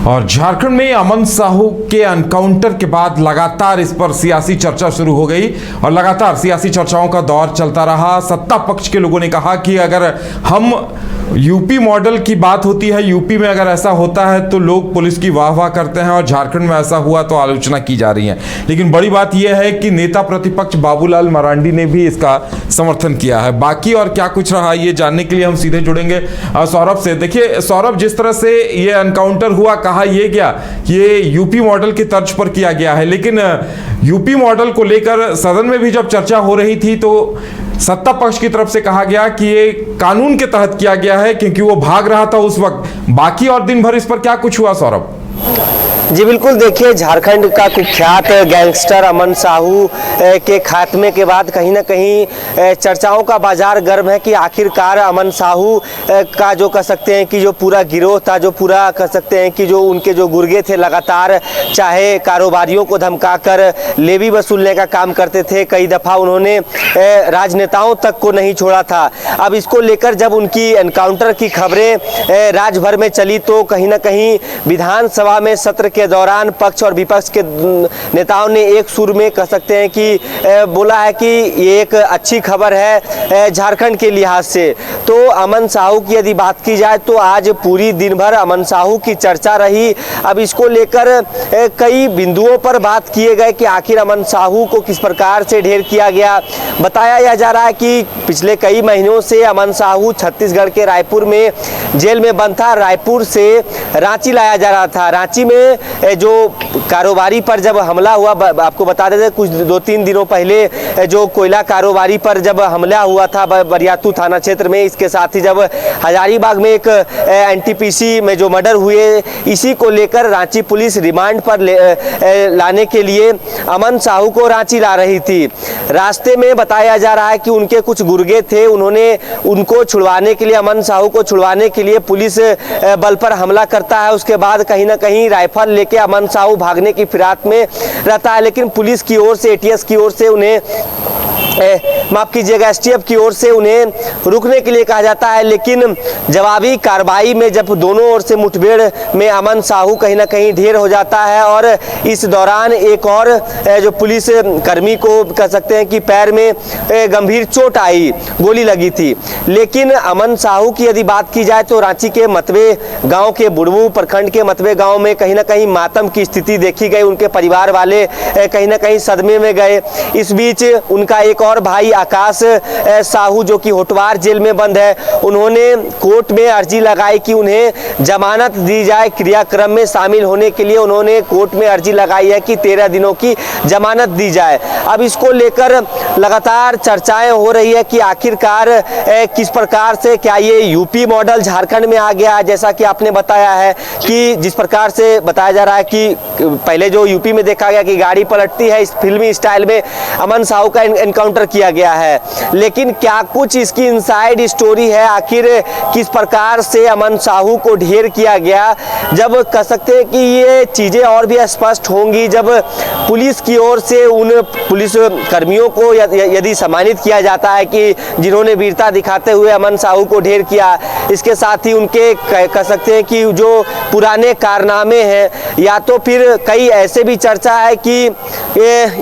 और झारखंड में अमन साहू के एनकाउंटर के बाद लगातार इस पर सियासी चर्चा शुरू हो गई और लगातार सियासी चर्चाओं का दौर चलता रहा। सत्ता पक्ष के लोगों ने कहा कि अगर हम यूपी मॉडल की बात होती है, यूपी में अगर ऐसा होता है तो लोग पुलिस की वाह वाह करते हैं और झारखंड में ऐसा हुआ तो आलोचना की जा रही है। लेकिन बड़ी बात यह है कि नेता प्रतिपक्ष बाबूलाल मरांडी ने भी इसका समर्थन किया है। बाकी और क्या कुछ रहा ये जानने के लिए हम सीधे जुड़ेंगे सौरभ से। देखिए सौरभ, जिस तरह से ये एनकाउंटर हुआ, कहा यह गया ये यूपी मॉडल की तर्ज पर किया गया है, लेकिन यूपी मॉडल को लेकर सदन में भी जब चर्चा हो रही थी तो सत्ता पक्ष की तरफ से कहा गया कि ये कानून के तहत किया गया है क्योंकि वो भाग रहा था उस वक्त। बाकी और दिन भर इस पर क्या कुछ हुआ सौरभ? जी बिल्कुल, देखिए झारखंड का कुख्यात गैंगस्टर अमन साहू के खात्मे के बाद कहीं ना कहीं चर्चाओं का बाजार गर्म है कि आखिरकार अमन साहू का जो कह सकते हैं कि जो पूरा गिरोह था, जो पूरा कह सकते हैं कि जो उनके जो गुर्गे थे, लगातार चाहे कारोबारियों को धमकाकर लेवी वसूलने का काम करते थे। कई दफ़ा उन्होंने राजनेताओं तक को नहीं छोड़ा था। अब इसको लेकर जब उनकी एनकाउंटर की खबरें राज्य भर में चली तो कहीं ना कहीं विधानसभा में सत्र के दौरान पक्ष और विपक्ष के नेताओं ने एक सुर में कह सकते हैं कि बोला है कि ये एक अच्छी खबर है झारखंड के लिहाज से। तो अमन साहू की यदि बात की जाए तो आज पूरी दिन भर अमन साहू की चर्चा रही। अब इसको लेकर कई बिंदुओं पर बात किए गए कि आखिर अमन साहू को किस प्रकार से ढेर किया गया। बताया यह जा रहा है कि पिछले कई महीनों से अमन साहू छत्तीसगढ़ के रायपुर में जेल में बंद था। रायपुर से रांची लाया जा रहा था। रांची में जो कारोबारी पर जब हमला हुआ, आपको बता देते कुछ 2-3 दिनों पहले जो कोयला कारोबारी पर जब हमला हुआ था बरियातू थाना क्षेत्र में, इसके साथ ही जब हजारीबाग में एक एनटीपीसी में जो मर्डर हुए, इसी को लेकर रांची पुलिस रिमांड पर लाने के लिए अमन साहू को रांची ला रही थी। रास्ते में बताया जा रहा है कि उनके कुछ गुर्गे थे, उन्होंने उनको छुड़वाने के लिए, अमन साहू को छुड़वाने के लिए पुलिस बल पर हमला करता है। उसके बाद कहीं ना कहीं राइफल लेके अमन साहू भागने की फिराक में रहता है, लेकिन पुलिस की ओर से, एटीएस की ओर से उन्हें माफ कीजिएगा एसटीएफ की ओर से उन्हें रुकने के लिए कहा जाता है। लेकिन जवाबी कार्रवाई में जब दोनों ओर से मुठभेड़ में अमन साहू कहीं ना कहीं ढेर हो जाता है और इस दौरान एक और जो पुलिस कर्मी को कह सकते हैं कि पैर में गंभीर चोट आई, गोली लगी थी। लेकिन अमन साहू की यदि बात की जाए तो रांची के मतवे गांव के बुड़बू प्रखंड के मतवे गांव में कहीं ना कहीं मातम की स्थिति देखी गई। उनके परिवार वाले कहीं ना कहीं सदमे में गए। इस बीच उनका एक और भाई आकाश साहू जो कि होटवार जेल में बंद है, उन्होंने कोर्ट में अर्जी लगाई कि उन्हें जमानत दी जाए। क्रियाक्रम में शामिल होने के लिए उन्होंने कोर्ट में अर्जी लगाई है कि 13 दिनों की जमानत दी जाए। अब इसको लेकर लगातार चर्चाएं हो रही है कि आखिरकार किस प्रकार से क्या ये यूपी मॉडल झारखंड में आ गया, जैसा कि आपने बताया है कि जिस प्रकार से बताया जा रहा है कि पहले जो यूपी में देखा गया कि गाड़ी पलटती है, इस फिल्मी स्टाइल में अमन साहू का एनकाउंटर किया गया है। लेकिन क्या कुछ इसकी इनसाइड स्टोरी है, आखिर किस प्रकार से अमन साहू को ढेर किया गया, जब कह सकते हैं कि ये चीजें और भी स्पष्ट होंगी जब पुलिस की ओर से उन पुलिस कर्मियों को यदि सम्मानित किया जाता है कि जिन्होंने वीरता दिखाते हुए अमन साहू को ढेर किया। इसके साथ ही उनके कह सकते हैं कि जो पुराने कारनामे हैं, या तो फिर कई ऐसे भी चर्चा है कि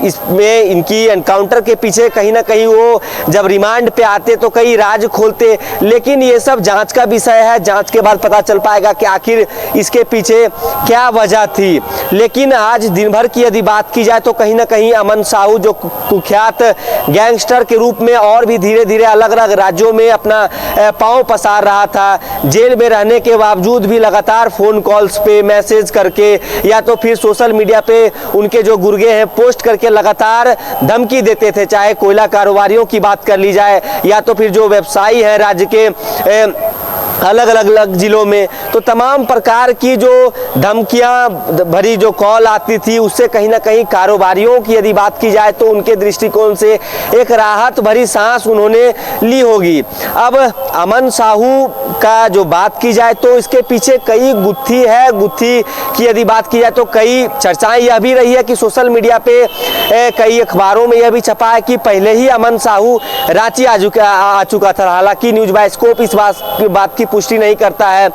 इसमें इनकी एनकाउंटर के पीछे कहीं ना कहीं वो जब रिमांड पे आते तो कई राज खोलते। लेकिन ये सब जांच का विषय है, जांच के बाद पता चल पाएगा कि आखिर इसके पीछे क्या वजह थी। लेकिन आज दिन भर की यदि बात की जाए तो कहीं ना कहीं अमन साहू जो कुख्यात गैंगस्टर के रूप में और भी धीरे धीरे अलग अलग राज्यों में अपना पांव पसार रहा था। जेल में रहने के बावजूद भी लगातार फोन कॉल्स पे मैसेज करके या तो फिर सोशल मीडिया पे उनके जो गुर्गे हैं पोस्ट करके लगातार धमकी देते थे। चाहे कोयला कारोबारियों की बात कर ली जाए या तो फिर जो व्यवसायी हैं राज्य के अलग अलग जिलों में, तो तमाम प्रकार की जो धमकियां भरी जो कॉल आती थी उससे कहीं ना कहीं कारोबारियों की यदि बात की जाए तो उनके दृष्टिकोण से एक राहत भरी सांस उन्होंने ली होगी। अब अमन साहू का जो बात की जाए तो इसके पीछे कई गुत्थी है। गुत्थी की यदि बात की जाए तो कई चर्चाएं यह भी रही है कि सोशल मीडिया पे कई अखबारों में यह भी छपा है कि पहले ही अमन साहू रांची आ चुका था। हालांकि न्यूज बाइस्कोप इस बात की पुष्टि नहीं करता है।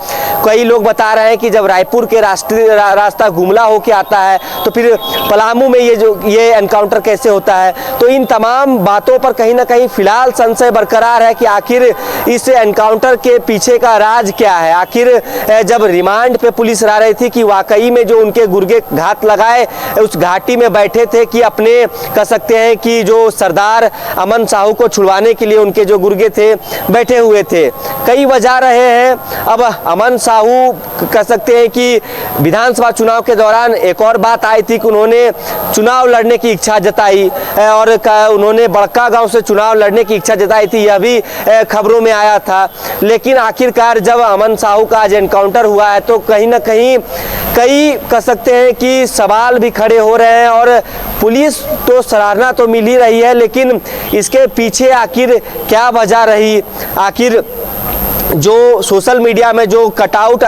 कई लोग बता रहे हैं कि जब रायपुर के राष्ट्रीय रास्ता गुमला होके आता है तो फिर पलामू में ये एनकाउंटर कैसे होता है। तो इन तमाम बातों पर कहीं ना कहीं फिलहाल संशय बरकरार है कि आखिर इस एनकाउंटर के पीछे का राज क्या है। आखिर जब रिमांड पे पुलिस ला रही थी कि वाकई में जो उनके गुर्गे घात लगाए उस घाटी में बैठे थे कि अपने कह सकते हैं कि जो सरदार अमन साहू को छुड़वाने के लिए उनके जो गुर्गे थे बैठे हुए थे। कई वजह रहे हैं। अब अमन साहू कह सकते हैं कि विधानसभा चुनाव के दौरान एक और बात आई थी कि उन्होंने चुनाव लड़ने की इच्छा जताई और उन्होंने बड़का गांव से चुनाव लड़ने की इच्छा जताई थी, यह भी खबरों में आया था। लेकिन आखिरकार जब अमन साहू का आज एनकाउंटर हुआ है तो कहीं ना कहीं कई कह सकते हैं कि सवाल भी खड़े हो रहे हैं और पुलिस तो सराहना तो मिल ही रही है, लेकिन इसके पीछे आखिर क्या वजह रही। आखिर जो सोशल मीडिया में जो कटआउट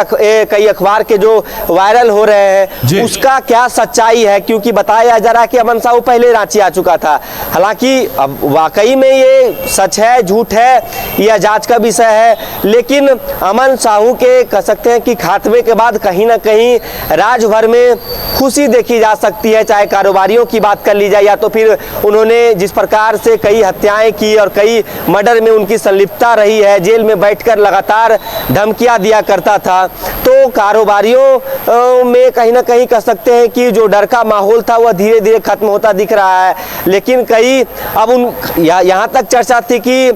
कई अखबार के जो वायरल हो रहे हैं उसका क्या सच्चाई है, क्योंकि बताया जा रहा है कि अमन साहू पहले रांची आ चुका था। हालांकि अब वाकई में ये सच है झूठ है यह जांच का विषय है, लेकिन अमन साहू के कह सकते हैं कि खात्मे के बाद कहीं ना कहीं राज्य भर में खुशी देखी जा सकती है। चाहे कारोबारियों की बात कर ली जाए या तो फिर उन्होंने जिस प्रकार से कई हत्याएं की और कई मर्डर में उनकी संलिप्तता रही है, जेल में बैठकर लगातार धमकियां दिया करता था, तो कारोबारियों में कहीं ना कहीं कह सकते हैं कि जो डर का माहौल था वह धीरे धीरे खत्म होता दिख रहा है। लेकिन कई अब यहाँ तक चर्चा थी कि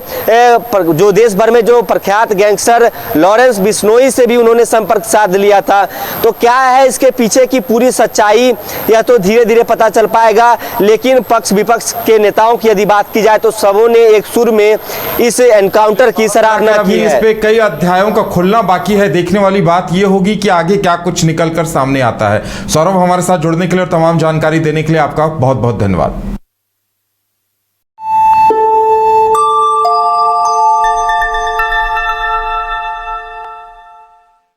जो देश भर में जो प्रख्यात गैंगस्टर लॉरेंस बिश्नोई से भी उन्होंने संपर्क साध लिया था। तो क्या है इसके पीछे की पूरी सच्चाई, यह तो धीरे धीरे पता चल पाएगा। लेकिन पक्ष विपक्ष के नेताओं की यदि बात की जाए तो सबों ने एक सुर में इस एनकाउंटर की सराहना की है। इस पे कई अध्यायों का खुलना बाकी है। देखने वाली बात यह होगी कि आगे क्या कुछ निकल कर सामने आता है। सौरभ, हमारे साथ जुड़ने के लिए और तमाम जानकारी देने के लिए आपका बहुत बहुत धन्यवाद।